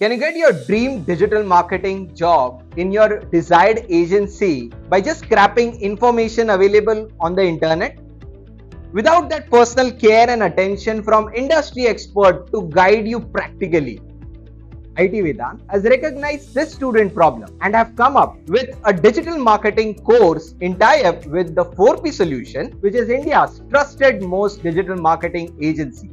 Can you get your dream digital marketing job in your desired agency by just scrapping information available on the internet? Without that personal care and attention from industry expert to guide you practically. Itvedant has recognized this student problem and have come up with a digital marketing course in tie-up with the 4P Solution, which is India's trusted most digital marketing agency.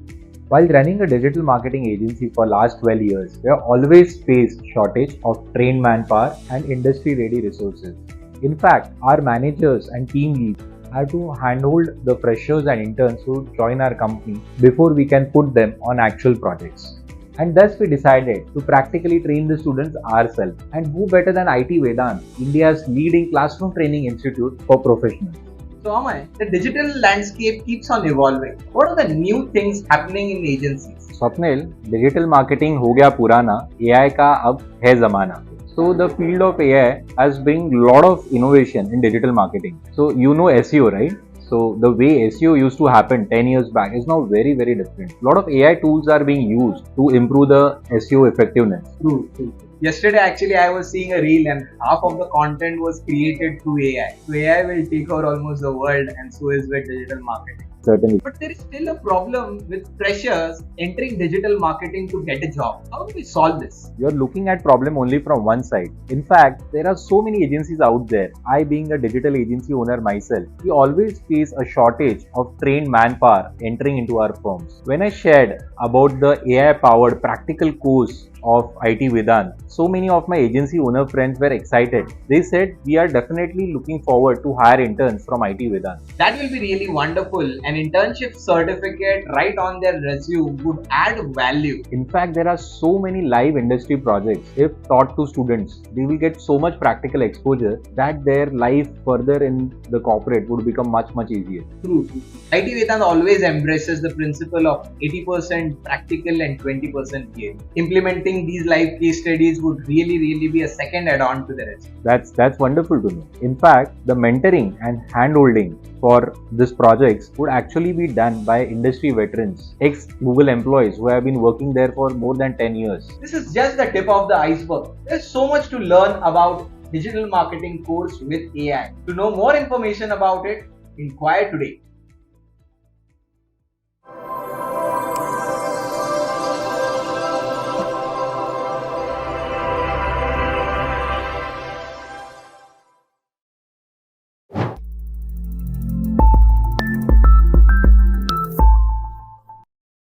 While running a digital marketing agency for last 12 years, we have always faced shortage of trained manpower and industry-ready resources. In fact, our managers and team leads have to handhold the freshers and interns who join our company before we can put them on actual projects. And thus we decided to practically train the students ourselves. And who better than Itvedant, India's leading classroom training institute for professionals. So Amay, the digital landscape keeps on evolving. What are the new things happening in agencies? Swapnil, digital marketing हो गया पुराना, AI का अब है जमाना. So the field of AI has bring lot of innovation in digital marketing. So you know SEO, right? So the way SEO used to happen 10 years back is now very, very different. A lot of AI tools are being used to improve the SEO effectiveness. True. Yesterday, actually, I was seeing a reel and half of the content was created through AI. So AI will take over almost the world, and so is with digital marketing. Certainly. But there is still a problem with freshers entering digital marketing to get a job. How do we solve this? You're looking at problem only from one side. In fact, there are so many agencies out there. I being a digital agency owner myself, we always face a shortage of trained manpower entering into our firms. When I shared about the AI powered practical course of Itvedant, so many of my agency owner friends were excited. They said we are definitely looking forward to hire interns from Itvedant. That will be really wonderful. An internship certificate right on their resume would add value. In fact, there are so many live industry projects. If taught to students, they will get so much practical exposure that their life further in the corporate would become much easier. True. Itvedant always embraces the principle of 80% practical and 20% theory. Implementing these live case studies would really be a second add-on to the resume. That's wonderful to know. In fact, the mentoring and hand-holding for these projects would actually be done by industry veterans, ex-Google employees who have been working there for more than 10 years. This is just the tip of the iceberg. There's so much to learn about digital marketing course with AI. To know more information about it, inquire today.